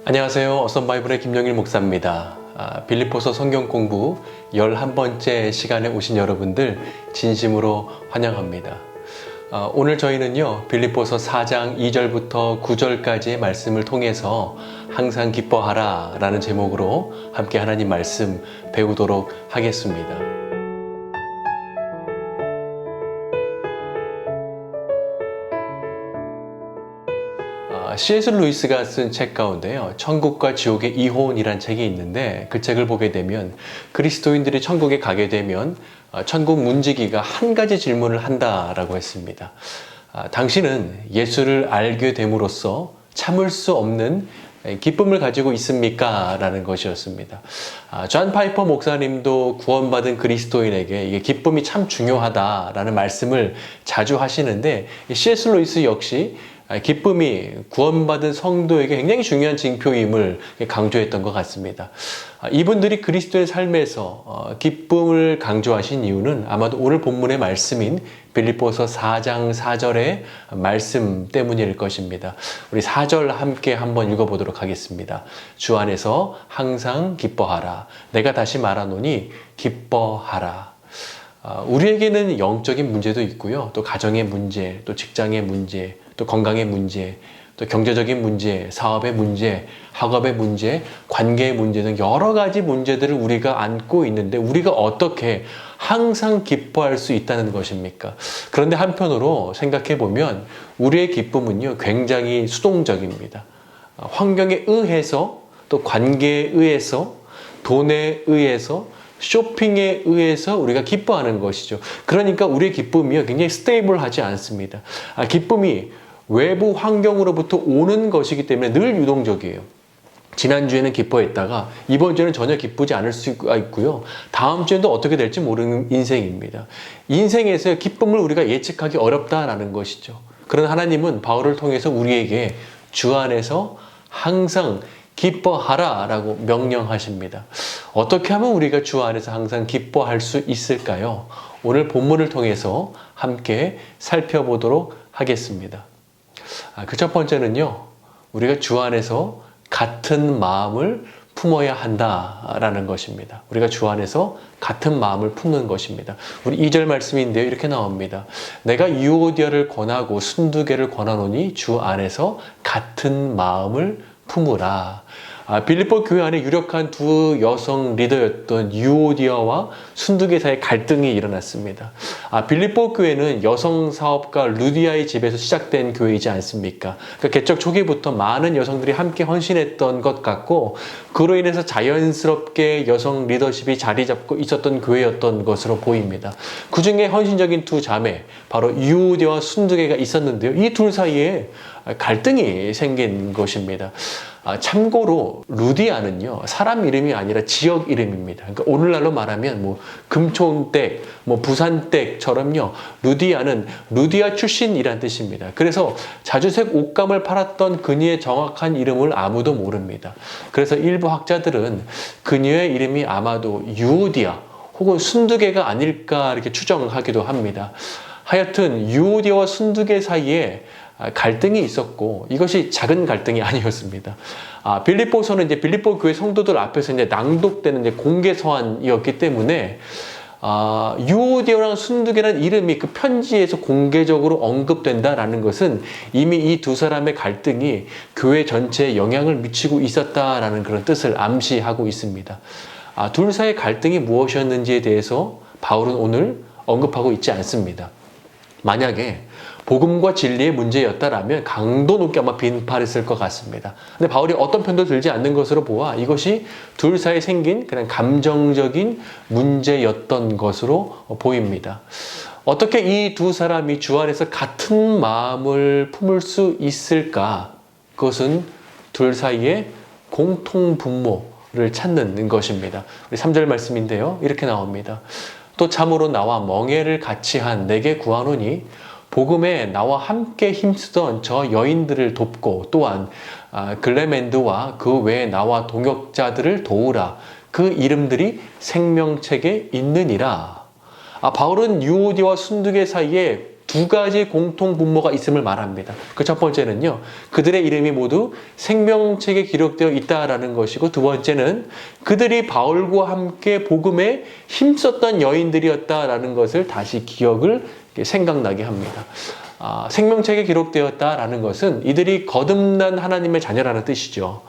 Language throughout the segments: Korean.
안녕하세요. 어썸바이블의 김영일 목사입니다. 빌립보서 성경 공부 11번째 시간에 오신 여러분들 진심으로 환영합니다. 오늘 저희는요, 빌립보서 4장 2절부터 9절까지의 말씀을 통해서 항상 기뻐하라 라는 제목으로 함께 하나님 말씀 배우도록 하겠습니다. C.S. 루이스가 쓴 책 가운데요, 천국과 지옥의 이혼이란 책이 있는데 그 책을 보게 되면 그리스도인들이 천국에 가게 되면 천국 문지기가 한 가지 질문을 한다라고 했습니다. 당신은 예수를 알게 됨으로써 참을 수 없는 기쁨을 가지고 있습니까? 라는 것이었습니다. 존 파이퍼 목사님도 구원받은 그리스도인에게 이게 기쁨이 참 중요하다라는 말씀을 자주 하시는데 C.S. 루이스 역시 기쁨이 구원받은 성도에게 굉장히 중요한 징표임을 강조했던 것 같습니다. 이분들이 그리스도의 삶에서 기쁨을 강조하신 이유는 아마도 오늘 본문의 말씀인 빌립보서 4장 4절의 말씀 때문일 것입니다. 우리 4절 함께 한번 읽어보도록 하겠습니다. 주 안에서 항상 기뻐하라. 내가 다시 말하노니 기뻐하라. 우리에게는 영적인 문제도 있고요. 또 가정의 문제, 또 직장의 문제, 또 건강의 문제, 또 경제적인 문제, 사업의 문제, 학업의 문제, 관계의 문제 등 여러 가지 문제들을 우리가 안고 있는데 우리가 어떻게 항상 기뻐할 수 있다는 것입니까? 그런데 한편으로 생각해 보면 우리의 기쁨은요, 굉장히 수동적입니다. 환경에 의해서, 또 관계에 의해서, 돈에 의해서, 쇼핑에 의해서 우리가 기뻐하는 것이죠. 그러니까 우리의 기쁨이요, 굉장히 스테이블하지 않습니다. 기쁨이 외부 환경으로부터 오는 것이기 때문에 늘 유동적이에요. 지난주에는 기뻐했다가 이번 주에는 전혀 기쁘지 않을 수가 있고요. 다음 주에도 어떻게 될지 모르는 인생입니다. 인생에서 기쁨을 우리가 예측하기 어렵다라는 것이죠. 그러나 하나님은 바울을 통해서 우리에게 주 안에서 항상 기뻐하라 라고 명령하십니다. 어떻게 하면 우리가 주 안에서 항상 기뻐할 수 있을까요? 오늘 본문을 통해서 함께 살펴보도록 하겠습니다. 그 첫 번째는요, 우리가 주 안에서 같은 마음을 품어야 한다라는 것입니다. 우리가 주 안에서 같은 마음을 품는 것입니다. 우리 2절 말씀인데요, 이렇게 나옵니다. 내가 유오디아를 권하고 순두개를 권하노니 주 안에서 같은 마음을 품으라. 빌립보 교회 안에 유력한 두 여성 리더였던 유오디아와 순두개 사이에 갈등이 일어났습니다. 빌립보 교회는 여성 사업가 루디아의 집에서 시작된 교회이지 않습니까? 그러니까 개척 초기부터 많은 여성들이 함께 헌신했던 것 같고, 그로 인해서 자연스럽게 여성 리더십이 자리 잡고 있었던 교회였던 것으로 보입니다. 그 중에 헌신적인 두 자매, 바로 유오디아와 순두개가 있었는데요, 이 둘 사이에 갈등이 생긴 것입니다. 참고로 루디아는요, 사람 이름이 아니라 지역 이름입니다. 그러니까 오늘날로 말하면 뭐 금촌댁, 뭐 부산댁처럼요, 루디아는 루디아 출신이란 뜻입니다. 그래서 자주색 옷감을 팔았던 그녀의 정확한 이름을 아무도 모릅니다. 그래서 일부 학자들은 그녀의 이름이 아마도 유오디아 혹은 순두개가 아닐까 이렇게 추정하기도 합니다. 하여튼 유오디아와 순두개 사이에 갈등이 있었고, 이것이 작은 갈등이 아니었습니다. 빌립보서는 이제 빌립보 교회 성도들 앞에서 이제 낭독되는 이제 공개 서한이었기 때문에 유오디아랑 순두개라는 이름이 그 편지에서 공개적으로 언급된다라는 것은 이미 이 두 사람의 갈등이 교회 전체에 영향을 미치고 있었다라는 그런 뜻을 암시하고 있습니다. 둘 사이의 갈등이 무엇이었는지에 대해서 바울은 오늘 언급하고 있지 않습니다. 만약에 복음과 진리의 문제였다라면 강도 높게 아마 빈팔했을 것 같습니다. 근데 바울이 어떤 편도 들지 않는 것으로 보아 이것이 둘 사이에 생긴 그냥 감정적인 문제였던 것으로 보입니다. 어떻게 이 두 사람이 주 안에서 같은 마음을 품을 수 있을까? 그것은 둘 사이에 공통 분모를 찾는 것입니다. 우리 3절 말씀인데요, 이렇게 나옵니다. 또 참으로 나와 멍에를 같이 한 내게 구하노니 복음에 나와 함께 힘쓰던 저 여인들을 돕고 또한 글레멘드와 그 외에 나와 동역자들을 도우라. 그 이름들이 생명책에 있느니라. 바울은 유오디와 순두개 사이에 두 가지 공통 분모가 있음을 말합니다. 그 첫 번째는요, 그들의 이름이 모두 생명책에 기록되어 있다라는 것이고, 두 번째는 그들이 바울과 함께 복음에 힘썼던 여인들이었다라는 것을 다시 기억을 생각나게 합니다. 생명책에 기록되었다라는 것은 이들이 거듭난 하나님의 자녀라는 뜻이죠.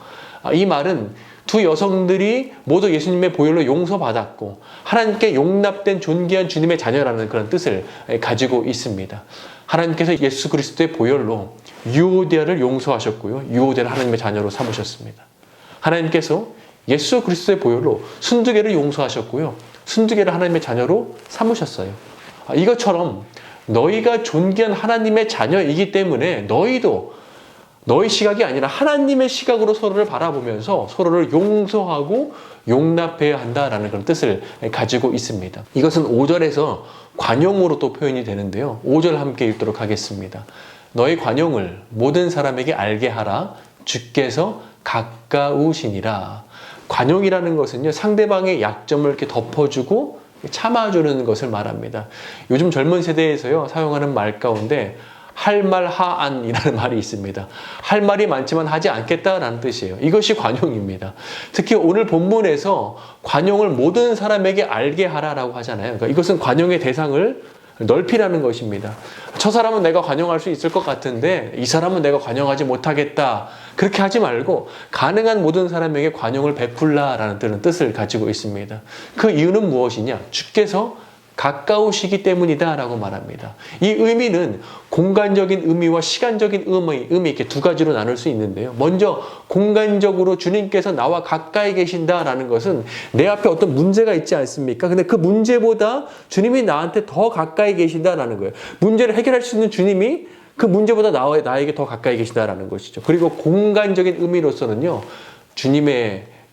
이 말은 두 여성들이 모두 예수님의 보혈로 용서받았고 하나님께 용납된 존귀한 주님의 자녀라는 그런 뜻을 가지고 있습니다. 하나님께서 예수 그리스도의 보혈로 유오디아를 용서하셨고요, 유오디아를 하나님의 자녀로 삼으셨습니다. 하나님께서 예수 그리스도의 보혈로 순두개를 용서하셨고요, 순두개를 하나님의 자녀로 삼으셨어요. 이것처럼 너희가 존귀한 하나님의 자녀이기 때문에 너희도 너희 시각이 아니라 하나님의 시각으로 서로를 바라보면서 서로를 용서하고 용납해야 한다라는 그런 뜻을 가지고 있습니다. 이것은 5절에서 관용으로 또 표현이 되는데요. 5절 함께 읽도록 하겠습니다. 너희 관용을 모든 사람에게 알게 하라. 주께서 가까우시니라. 관용이라는 것은요, 상대방의 약점을 이렇게 덮어주고 참아주는 것을 말합니다. 요즘 젊은 세대에서요, 사용하는 말 가운데 할 말 하안이라는 말이 있습니다. 할 말이 많지만 하지 않겠다라는 뜻이에요. 이것이 관용입니다. 특히 오늘 본문에서 관용을 모든 사람에게 알게 하라라고 하잖아요. 그러니까 이것은 관용의 대상을 넓히라는 것입니다. 저 사람은 내가 관용할 수 있을 것 같은데 이 사람은 내가 관용하지 못하겠다. 그렇게 하지 말고 가능한 모든 사람에게 관용을 베풀라라는 뜻을 가지고 있습니다. 그 이유는 무엇이냐? 주께서 가까우시기 때문이다 라고 말합니다. 이 의미는 공간적인 의미와 시간적인 의미 이렇게 두 가지로 나눌 수 있는데요. 먼저 공간적으로 주님께서 나와 가까이 계신다라는 것은 내 앞에 어떤 문제가 있지 않습니까? 근데 그 문제보다 주님이 나한테 더 가까이 계신다라는 거예요. 문제를 해결할 수 있는 주님이 그 문제보다 나에게 더 가까이 계신다라는 것이죠. 그리고 공간적인 의미로서는요,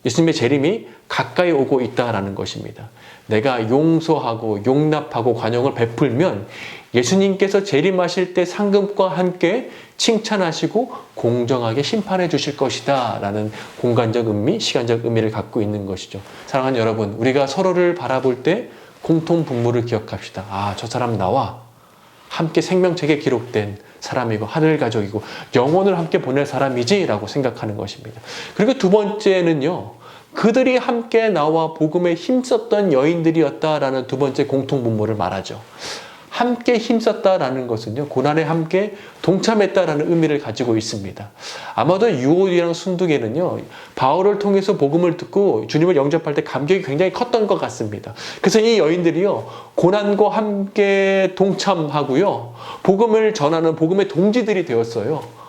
예수님의 재림이 가까이 오고 있다라는 것입니다. 내가 용서하고 용납하고 관용을 베풀면 예수님께서 재림하실 때 상급과 함께 칭찬하시고 공정하게 심판해 주실 것이다 라는 공간적 의미, 시간적 의미를 갖고 있는 것이죠. 사랑하는 여러분, 우리가 서로를 바라볼 때 공통 분모를 기억합시다. 저 사람 나와 함께 생명책에 기록된 사람이고 하늘 가족이고 영혼을 함께 보낼 사람이지 라고 생각하는 것입니다. 그리고 두 번째는요, 그들이 함께 나와 복음에 힘썼던 여인들이었다라는 두 번째 공통 분모를 말하죠. 함께 힘썼다라는 것은요, 고난에 함께 동참했다라는 의미를 가지고 있습니다. 아마도 유오디아랑 순두개는요, 바울을 통해서 복음을 듣고 주님을 영접할 때 감격이 굉장히 컸던 것 같습니다. 그래서 이 여인들이요, 고난과 함께 동참하고요, 복음을 전하는 복음의 동지들이 되었어요.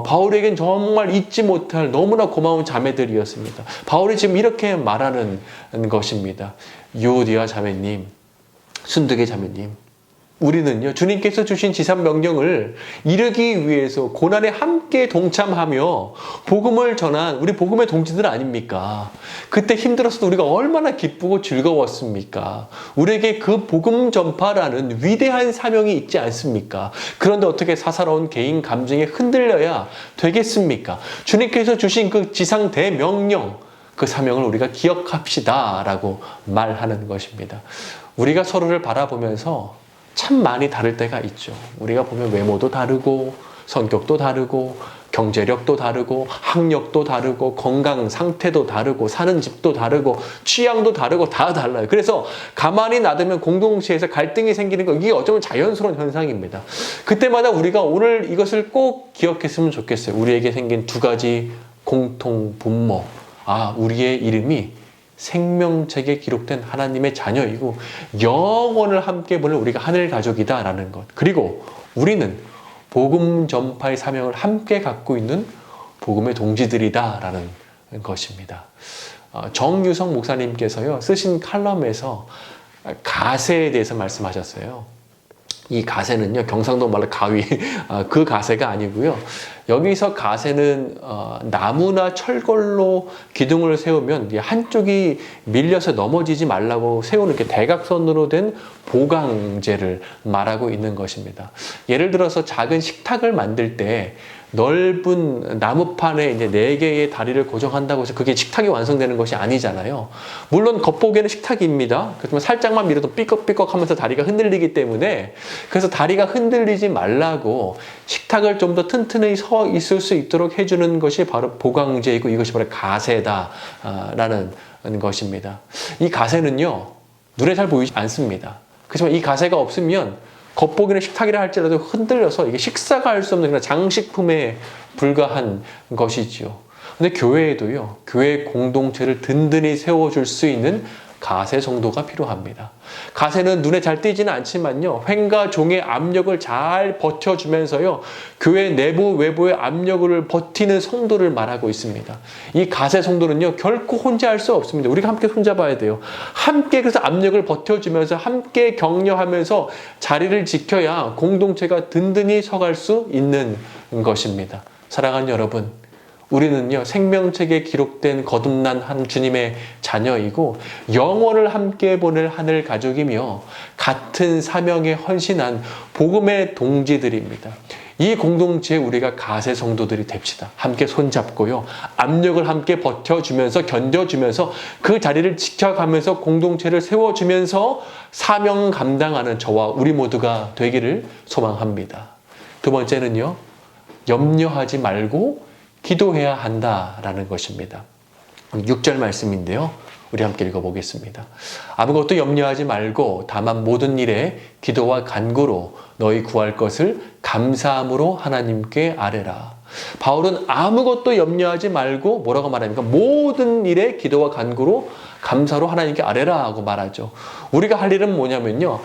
바울에겐 정말 잊지 못할 너무나 고마운 자매들이었습니다. 바울이 지금 이렇게 말하는 것입니다. 유오디아 자매님, 순두개 자매님, 우리는요, 주님께서 주신 지상 명령을 이루기 위해서 고난에 함께 동참하며 복음을 전한 우리 복음의 동지들 아닙니까? 그때 힘들었어도 우리가 얼마나 기쁘고 즐거웠습니까? 우리에게 그 복음 전파라는 위대한 사명이 있지 않습니까? 그런데 어떻게 사사로운 개인 감정에 흔들려야 되겠습니까? 주님께서 주신 그 지상 대명령, 그 사명을 우리가 기억합시다 라고 말하는 것입니다. 우리가 서로를 바라보면서 참 많이 다를 때가 있죠. 우리가 보면 외모도 다르고 성격도 다르고 경제력도 다르고 학력도 다르고 건강 상태도 다르고 사는 집도 다르고 취향도 다르고 다 달라요. 그래서 가만히 놔두면 공동체에서 갈등이 생기는 거, 이게 어쩌면 자연스러운 현상입니다. 그때마다 우리가 오늘 이것을 꼭 기억했으면 좋겠어요. 우리에게 생긴 두 가지 공통 분모. 우리의 이름이 생명책에 기록된 하나님의 자녀이고 영원을 함께 보낼 우리가 하늘 가족이다라는 것. 그리고 우리는 복음 전파의 사명을 함께 갖고 있는 복음의 동지들이다라는 것입니다. 정유성 목사님께서요, 쓰신 칼럼에서 가세에 대해서 말씀하셨어요. 이 가세는요, 경상도 말로 가위, 그 가세가 아니고요. 여기서 가세는 나무나 철골로 기둥을 세우면 한쪽이 밀려서 넘어지지 말라고 세우는 이렇게 대각선으로 된 보강재를 말하고 있는 것입니다. 예를 들어서 작은 식탁을 만들 때 넓은 나무판에 이제 4개의 다리를 고정한다고 해서 그게 식탁이 완성되는 것이 아니잖아요. 물론 겉보기에는 식탁입니다. 그렇지만 살짝만 밀어도 삐걱삐걱 하면서 다리가 흔들리기 때문에, 그래서 다리가 흔들리지 말라고 식탁을 좀 더 튼튼히 서 있을 수 있도록 해주는 것이 바로 보강제이고, 이것이 바로 가세다라는 것입니다. 이 가세는요, 눈에 잘 보이지 않습니다. 그렇지만 이 가세가 없으면 겉보기는 식탁이라 할지라도 흔들려서 이게 식사가 할 수 없는 그런 장식품에 불과한 것이지요. 근데 교회에도요, 교회 공동체를 든든히 세워줄 수 있는 가세 정도가 필요합니다. 가세는 눈에 잘 띄지는 않지만요, 횡과 종의 압력을 잘 버텨주면서요, 교회 내부 외부의 압력을 버티는 성도를 말하고 있습니다. 이 가세 성도는요, 결코 혼자 할 수 없습니다. 우리가 함께 손잡아야 돼요. 함께 그래서 압력을 버텨주면서 함께 격려하면서 자리를 지켜야 공동체가 든든히 서갈 수 있는 것입니다. 사랑하는 여러분, 우리는요, 생명책에 기록된 거듭난 한 주님의 자녀이고 영원을 함께 보낼 하늘 가족이며 같은 사명에 헌신한 복음의 동지들입니다. 이 공동체에 우리가 가세 성도들이 됩시다. 함께 손잡고요, 압력을 함께 버텨주면서 견뎌주면서 그 자리를 지켜가면서 공동체를 세워주면서 사명 감당하는 저와 우리 모두가 되기를 소망합니다. 두 번째는요, 염려하지 말고 기도해야 한다라는 것입니다. 6절 말씀인데요, 우리 함께 읽어보겠습니다. 아무것도 염려하지 말고 다만 모든 일에 기도와 간구로 너희 구할 것을 감사함으로 하나님께 아뢰라. 바울은 아무것도 염려하지 말고 뭐라고 말합니까? 모든 일에 기도와 간구로 감사로 하나님께 아뢰라 하고 말하죠. 우리가 할 일은 뭐냐면요,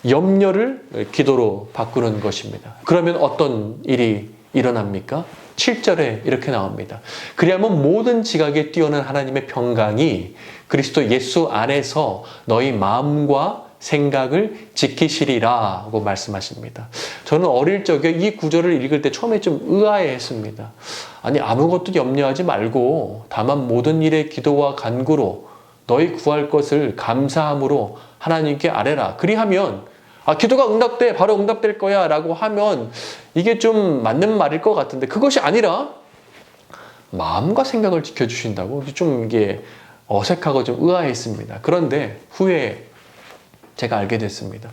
염려를 기도로 바꾸는 것입니다. 그러면 어떤 일이 일어납니까? 7절에 이렇게 나옵니다. 그리하면 모든 지각에 뛰어난 하나님의 평강이 그리스도 예수 안에서 너희 마음과 생각을 지키시리라 하고 말씀하십니다. 저는 어릴 적에 이 구절을 읽을 때 처음에 좀 의아해했습니다. 아니, 아무것도 염려하지 말고 다만 모든 일에 기도와 간구로 너희 구할 것을 감사함으로 하나님께 아뢰라. 그리하면 기도가 응답돼, 바로 응답될 거야 라고 하면 이게 좀 맞는 말일 것 같은데, 그것이 아니라 마음과 생각을 지켜주신다고 좀 이게 어색하고 좀 의아했습니다. 그런데 후에 제가 알게 됐습니다.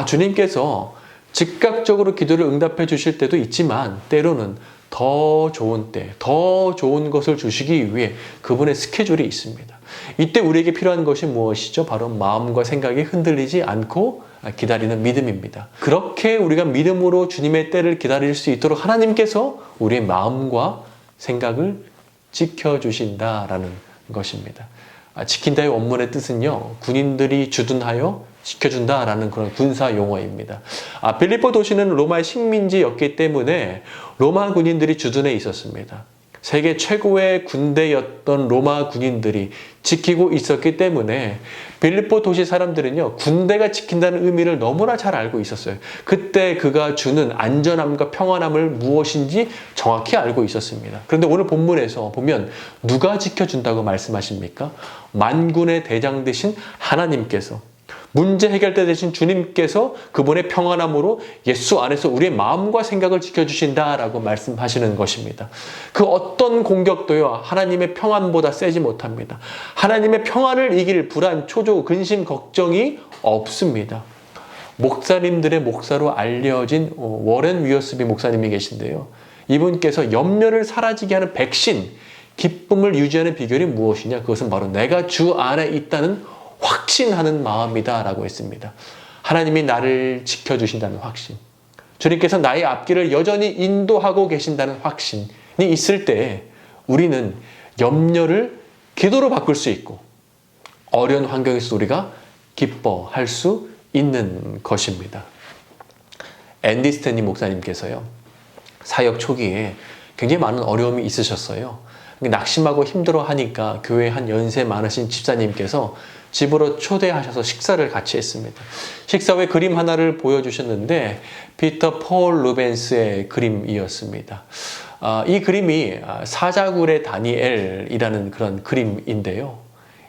주님께서 즉각적으로 기도를 응답해 주실 때도 있지만 때로는 더 좋은 때, 더 좋은 것을 주시기 위해 그분의 스케줄이 있습니다. 이때 우리에게 필요한 것이 무엇이죠? 바로 마음과 생각이 흔들리지 않고 기다리는 믿음입니다. 그렇게 우리가 믿음으로 주님의 때를 기다릴 수 있도록 하나님께서 우리의 마음과 생각을 지켜주신다라는 것입니다. 지킨다의 원문의 뜻은요, 군인들이 주둔하여 지켜준다라는 그런 군사 용어입니다. 빌립보 도시는 로마의 식민지였기 때문에 로마 군인들이 주둔해 있었습니다. 세계 최고의 군대였던 로마 군인들이 지키고 있었기 때문에 빌립보 도시 사람들은요, 군대가 지킨다는 의미를 너무나 잘 알고 있었어요. 그때 그가 주는 안전함과 평안함을 무엇인지 정확히 알고 있었습니다. 그런데 오늘 본문에서 보면 누가 지켜준다고 말씀하십니까? 만군의 대장 되신 하나님께서, 문제 해결대 되신 주님께서 그분의 평안함으로 예수 안에서 우리의 마음과 생각을 지켜주신다라고 말씀하시는 것입니다. 그 어떤 공격도요, 하나님의 평안보다 세지 못합니다. 하나님의 평안을 이길 불안, 초조, 근심, 걱정이 없습니다. 목사님들의 목사로 알려진 워렌 위어스비 목사님이 계신데요, 이분께서 염려를 사라지게 하는 백신, 기쁨을 유지하는 비결이 무엇이냐? 그것은 바로 내가 주 안에 있다는 확신하는 마음이다 라고 했습니다. 하나님이 나를 지켜주신다는 확신, 주님께서 나의 앞길을 여전히 인도하고 계신다는 확신이 있을 때 우리는 염려를 기도로 바꿀 수 있고 어려운 환경에서 우리가 기뻐할 수 있는 것입니다. 앤디 스탠리 목사님께서요, 사역 초기에 굉장히 많은 어려움이 있으셨어요. 낙심하고 힘들어하니까 교회 한 연세 많으신 집사님께서 집으로 초대하셔서 식사를 같이 했습니다. 식사 후에 그림 하나를 보여주셨는데 피터 폴 루벤스의 그림이었습니다. 이 그림이 사자굴의 다니엘이라는 그런 그림인데요.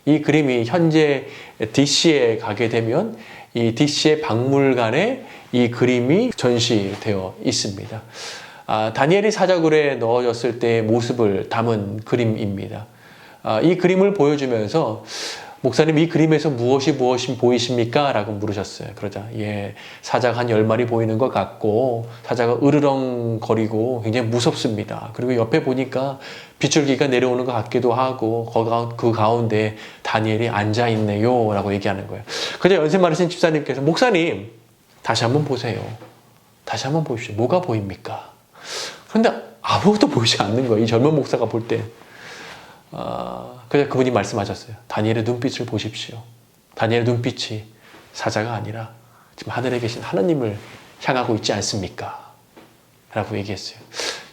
이 그림이 현재 DC에 가게 되면 이 DC의 박물관에 이 그림이 전시되어 있습니다. 다니엘이 사자굴에 넣어졌을 때의 모습을 담은 그림입니다. 이 그림을 보여주면서 목사님, 이 그림에서 무엇이 보이십니까? 라고 물으셨어요. 그러자 사자가 한 10마리 보이는 것 같고 사자가 으르렁거리고 굉장히 무섭습니다. 그리고 옆에 보니까 빗줄기가 내려오는 것 같기도 하고 그 가운데 다니엘이 앉아있네요 라고 얘기하는 거예요. 그러자 연세 많으신 집사님께서 목사님, 다시 한번 보세요. 다시 한번 보십시오. 뭐가 보입니까? 그런데 아무것도 보이지 않는 거예요. 이 젊은 목사가 볼 때. 그래서 그분이 말씀하셨어요. 다니엘의 눈빛을 보십시오. 다니엘의 눈빛이 사자가 아니라 지금 하늘에 계신 하나님을 향하고 있지 않습니까? 라고 얘기했어요.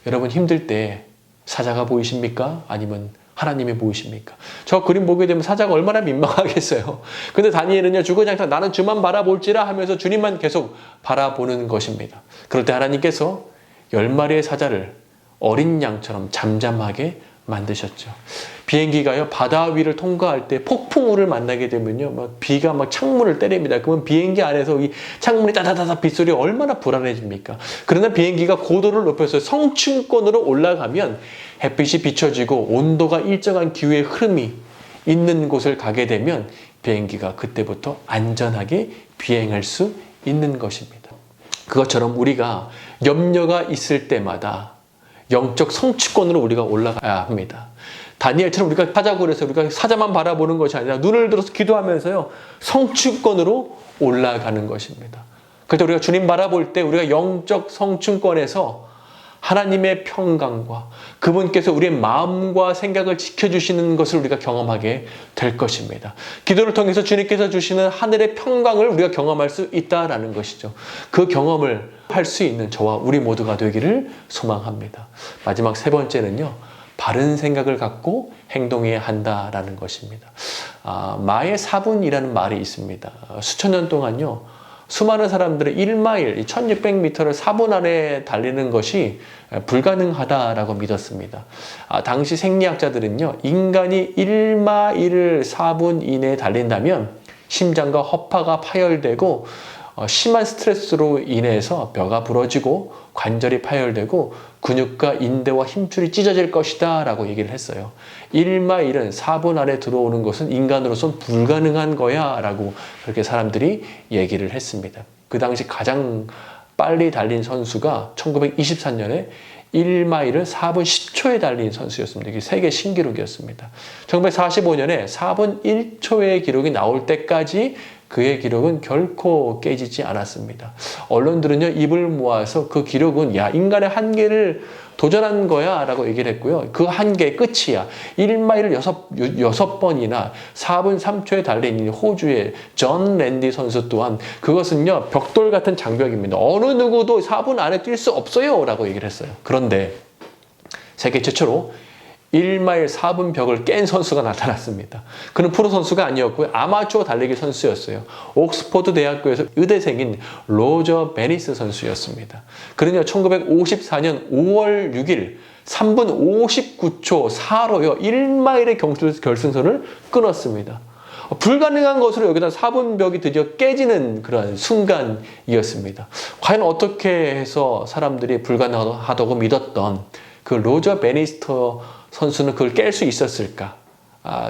여러분 힘들 때 사자가 보이십니까? 아니면 하나님이 보이십니까? 저 그림 보게 되면 사자가 얼마나 민망하겠어요. 근데 다니엘은요, 주구장창 나는 주만 바라볼지라 하면서 주님만 계속 바라보는 것입니다. 그럴 때 하나님께서 10마리의 사자를 어린 양처럼 잠잠하게 만드셨죠. 비행기가요, 바다 위를 통과할 때 폭풍우를 만나게 되면요, 비가 창문을 때립니다. 그러면 비행기 안에서 이 창문이 따다다다 빗소리 얼마나 불안해집니까? 그러나 비행기가 고도를 높여서 성층권으로 올라가면 햇빛이 비춰지고 온도가 일정한 기후의 흐름이 있는 곳을 가게 되면 비행기가 그때부터 안전하게 비행할 수 있는 것입니다. 그것처럼 우리가 염려가 있을 때마다 영적 성취권으로 우리가 올라가야 합니다. 다니엘처럼 우리가 사자굴에서 우리가 사자만 바라보는 것이 아니라 눈을 들어서 기도하면서요, 성취권으로 올라가는 것입니다. 그때 우리가 주님 바라볼 때 우리가 영적 성취권에서 하나님의 평강과 그분께서 우리의 마음과 생각을 지켜주시는 것을 우리가 경험하게 될 것입니다. 기도를 통해서 주님께서 주시는 하늘의 평강을 우리가 경험할 수 있다라는 것이죠. 그 경험을 할 수 있는 저와 우리 모두가 되기를 소망합니다. 마지막 세 번째는요, 바른 생각을 갖고 행동해야 한다라는 것입니다. 마의 사분이라는 말이 있습니다. 수천 년 동안요, 수많은 사람들의 1마일, 1600m를 4분 안에 달리는 것이 불가능하다라고 믿었습니다. 당시 생리학자들은요, 인간이 1마일을 4분 이내에 달린다면 심장과 허파가 파열되고 심한 스트레스로 인해서 뼈가 부러지고 관절이 파열되고 근육과 인대와 힘줄이 찢어질 것이다 라고 얘기를 했어요. 1마일은 4분 안에 들어오는 것은 인간으로서는 불가능한 거야 라고 그렇게 사람들이 얘기를 했습니다. 그 당시 가장 빨리 달린 선수가 1924년에 1마일을 4분 10초에 달린 선수였습니다. 이게 세계 신기록이었습니다. 1945년에 4분 1초의 기록이 나올 때까지 그의 기록은 결코 깨지지 않았습니다. 언론들은요, 입을 모아서 그 기록은 인간의 한계를 도전한 거야 라고 얘기를 했고요. 그 한계의 끝이야. 1마일을 6번이나 4분 3초에 달린 호주의 존 랜디 선수 또한 그것은요, 벽돌 같은 장벽입니다. 어느 누구도 4분 안에 뛸 수 없어요 라고 얘기를 했어요. 그런데 세계 최초로 1마일 4분 벽을 깬 선수가 나타났습니다. 그는 프로 선수가 아니었고요. 아마추어 달리기 선수였어요. 옥스퍼드 대학교에서 의대생인 로저 베니스 선수였습니다. 그는요, 1954년 5월 6일 3분 59초 4로요, 1마일의 결승선을 끊었습니다. 불가능한 것으로 여기다 4분 벽이 드디어 깨지는 그런 순간이었습니다. 과연 어떻게 해서 사람들이 불가능하다고 믿었던 그 로저 베니스터 선수는 그걸 깰 수 있었을까?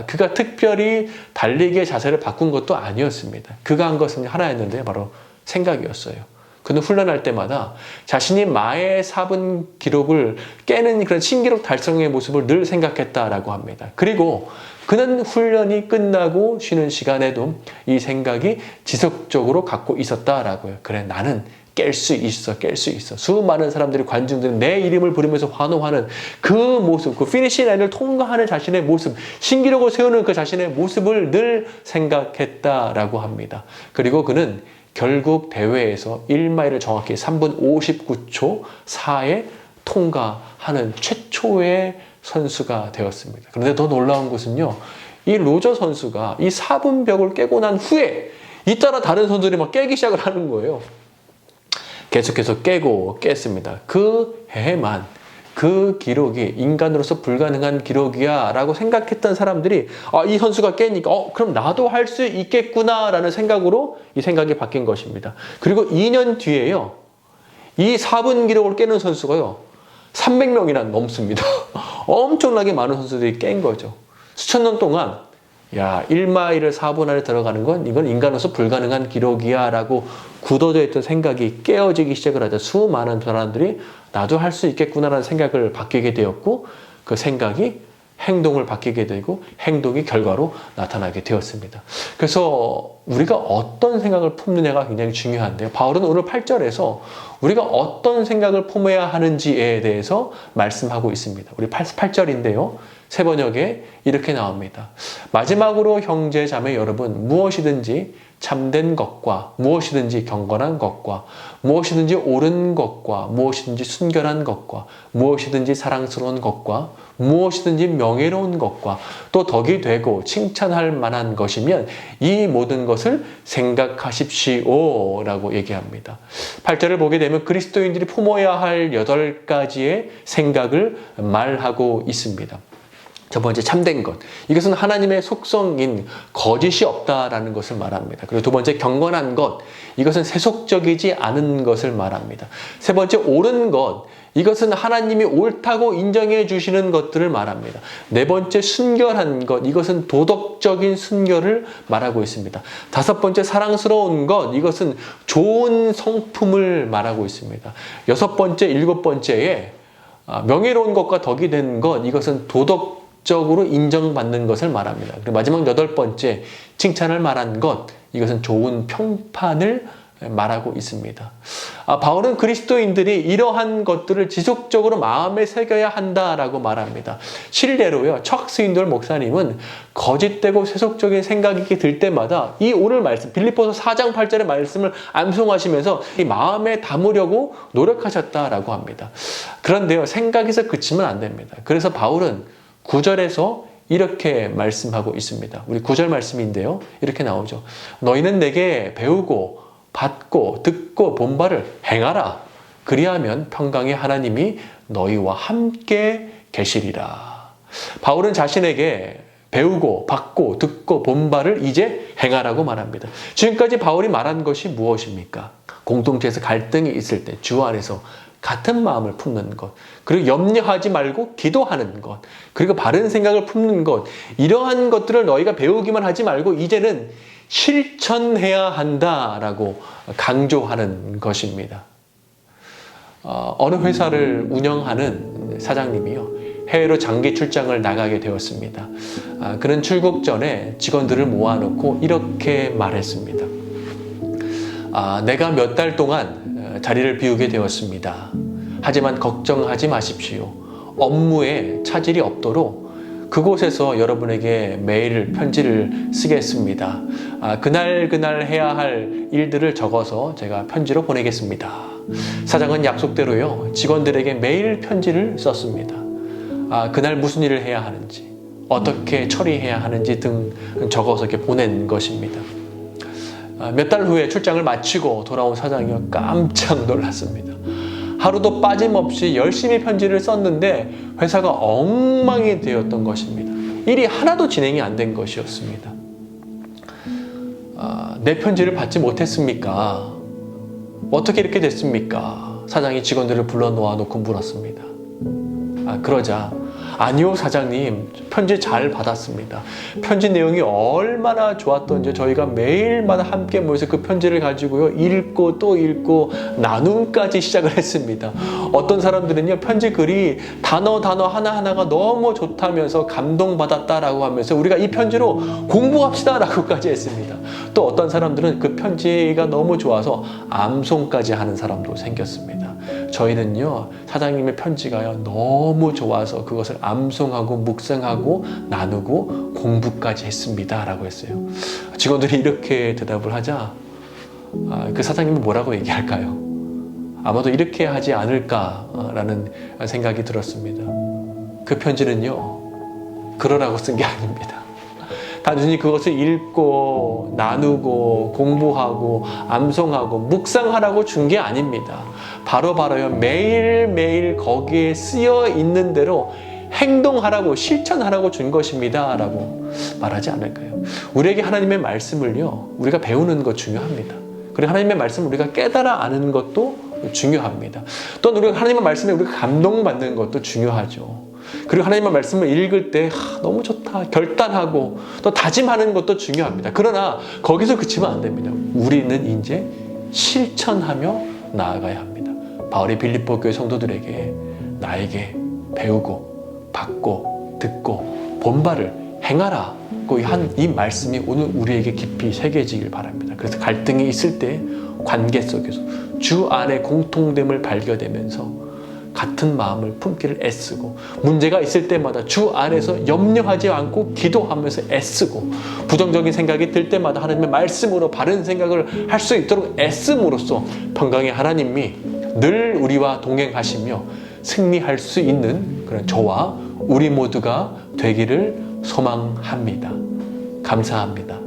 그가 특별히 달리기의 자세를 바꾼 것도 아니었습니다. 그가 한 것은 하나였는데 바로 생각이었어요. 그는 훈련할 때마다 자신이 마의 4분 기록을 깨는 그런 신기록 달성의 모습을 늘 생각했다라고 합니다. 그리고 그는 훈련이 끝나고 쉬는 시간에도 이 생각이 지속적으로 갖고 있었다라고요. 그래, 나는 깰 수 있어, 깰 수 있어. 수많은 사람들이, 관중들은 내 이름을 부르면서 환호하는 그 모습, 그 피니시 라인을 통과하는 자신의 모습, 신기록을 세우는 그 자신의 모습을 늘 생각했다라고 합니다. 그리고 그는 결국 대회에서 1마일을 정확히 3분 59초 4에 통과하는 최초의 선수가 되었습니다. 그런데 더 놀라운 것은요, 이 로저 선수가 이 4분 벽을 깨고 난 후에 잇따라 다른 선수들이 막 깨기 시작을 하는 거예요. 계속해서 깨고 깼습니다. 그 해에만 그 기록이 인간으로서 불가능한 기록이야 라고 생각했던 사람들이 이 선수가 깨니까 그럼 나도 할 수 있겠구나 라는 생각으로 이 생각이 바뀐 것입니다. 그리고 2년 뒤에요, 이 4분 기록을 깨는 선수가요, 300명이나 넘습니다. 엄청나게 많은 선수들이 깬 거죠. 수천 년 동안 1마일을 4분 안에 들어가는 건 이건 인간으로서 불가능한 기록이야 라고 굳어져 있던 생각이 깨어지기 시작을 하자 수많은 사람들이 나도 할 수 있겠구나라는 생각을 바뀌게 되었고, 그 생각이 행동을 바뀌게 되고 행동이 결과로 나타나게 되었습니다. 그래서 우리가 어떤 생각을 품느냐가 굉장히 중요한데요. 바울은 오늘 8절에서 우리가 어떤 생각을 품어야 하는지에 대해서 말씀하고 있습니다. 우리 8절인데요. 새 번역에 이렇게 나옵니다. 마지막으로 형제 자매 여러분, 무엇이든지 참된 것과 무엇이든지 경건한 것과 무엇이든지 옳은 것과 무엇이든지 순결한 것과 무엇이든지 사랑스러운 것과 무엇이든지 명예로운 것과 또 덕이 되고 칭찬할 만한 것이면 이 모든 것을 생각하십시오 라고 얘기합니다. 8절을 보게 되면 그리스도인들이 품어야 할 8가지의 생각을 말하고 있습니다. 첫 번째, 참된 것. 이것은 하나님의 속성인 거짓이 없다라는 것을 말합니다. 그리고 두 번째, 경건한 것. 이것은 세속적이지 않은 것을 말합니다. 세 번째, 옳은 것. 이것은 하나님이 옳다고 인정해 주시는 것들을 말합니다. 네 번째, 순결한 것. 이것은 도덕적인 순결을 말하고 있습니다. 다섯 번째, 사랑스러운 것. 이것은 좋은 성품을 말하고 있습니다. 여섯 번째, 일곱 번째에 명예로운 것과 덕이 된 것. 이것은 도덕적으로 인정받는 것을 말합니다. 그리고 마지막 8번째, 칭찬을 말한 것. 이것은 좋은 평판을 말하고 있습니다. 바울은 그리스도인들이 이러한 것들을 지속적으로 마음에 새겨야 한다라고 말합니다. 실례로요, 척 스윈돌 목사님은 거짓되고 세속적인 생각이 들 때마다 이 오늘 말씀, 빌립보서 4장 8절의 말씀을 암송하시면서 이 마음에 담으려고 노력하셨다라고 합니다. 그런데요, 생각에서 그치면 안 됩니다. 그래서 바울은 9절에서 이렇게 말씀하고 있습니다. 우리 9절 말씀인데요, 이렇게 나오죠. 너희는 내게 배우고 받고 듣고 본 바를 행하라. 그리하면 평강의 하나님이 너희와 함께 계시리라. 바울은 자신에게 배우고 받고 듣고 본 바를 이제 행하라고 말합니다. 지금까지 바울이 말한 것이 무엇입니까? 공동체에서 갈등이 있을 때 주 안에서 같은 마음을 품는 것, 그리고 염려하지 말고 기도하는 것, 그리고 바른 생각을 품는 것, 이러한 것들을 너희가 배우기만 하지 말고 이제는 실천해야 한다라고 강조하는 것입니다. 어느 회사를 운영하는 사장님이요, 해외로 장기 출장을 나가게 되었습니다. 그는 출국 전에 직원들을 모아놓고 이렇게 말했습니다. 내가 몇 달 동안 자리를 비우게 되었습니다. 하지만 걱정하지 마십시오. 업무에 차질이 없도록 그곳에서 여러분에게 매일 편지를 쓰겠습니다. 그날 해야 할 일들을 적어서 제가 편지로 보내겠습니다. 사장은 약속대로요, 직원들에게 매일 편지를 썼습니다. 그날 무슨 일을 해야 하는지, 어떻게 처리해야 하는지 등 적어서 이렇게 보낸 것입니다. 몇 달 후에 출장을 마치고 돌아온 사장이 깜짝 놀랐습니다. 하루도 빠짐없이 열심히 편지를 썼는데 회사가 엉망이 되었던 것입니다. 일이 하나도 진행이 안 된 것이었습니다. 내 편지를 받지 못했습니까? 어떻게 이렇게 됐습니까? 사장이 직원들을 불러 놓고 물었습니다. 그러자 아니요 사장님, 편지 잘 받았습니다. 편지 내용이 얼마나 좋았던지 저희가 매일마다 함께 모여서 그 편지를 가지고요, 읽고 또 읽고 나눔까지 시작을 했습니다. 어떤 사람들은요, 편지 글이 단어 하나하나가 너무 좋다면서 감동받았다라고 하면서 우리가 이 편지로 공부합시다 라고까지 했습니다. 또 어떤 사람들은 그 편지가 너무 좋아서 암송까지 하는 사람도 생겼습니다. 저희는요, 사장님의 편지가요 너무 좋아서 그것을 암송하고 묵상하고 나누고 공부까지 했습니다 라고 했어요. 직원들이 이렇게 대답을 하자 그 사장님은 뭐라고 얘기할까요? 아마도 이렇게 하지 않을까라는 생각이 들었습니다. 그 편지는요, 그러라고 쓴 게 아닙니다. 단순히 그것을 읽고 나누고 공부하고 암송하고 묵상하라고 준 게 아닙니다. 바로요, 매일매일 거기에 쓰여 있는 대로 행동하라고, 실천하라고 준 것입니다 라고 말하지 않을까요? 우리에게 하나님의 말씀을요, 우리가 배우는 것 중요합니다. 그리고 하나님의 말씀을 우리가 깨달아 아는 것도 중요합니다. 또한 우리가 하나님의 말씀에 우리가 감동받는 것도 중요하죠. 그리고 하나님의 말씀을 읽을 때 너무 좋다 결단하고 또 다짐하는 것도 중요합니다. 그러나 거기서 그치면 안 됩니다. 우리는 이제 실천하며 나아가야 합니다. 바울이 빌립보 교회 성도들에게 나에게 배우고 받고 듣고 본바를 행하라 한 이 말씀이 오늘 우리에게 깊이 새겨지길 바랍니다. 그래서 갈등이 있을 때 관계 속에서 주 안에 공통됨을 발견하면서 같은 마음을 품기를 애쓰고, 문제가 있을 때마다 주 안에서 염려하지 않고 기도하면서 애쓰고, 부정적인 생각이 들 때마다 하나님의 말씀으로 바른 생각을 할 수 있도록 애씀으로써 평강의 하나님이 늘 우리와 동행하시며 승리할 수 있는 그런 저와 우리 모두가 되기를 소망합니다. 감사합니다.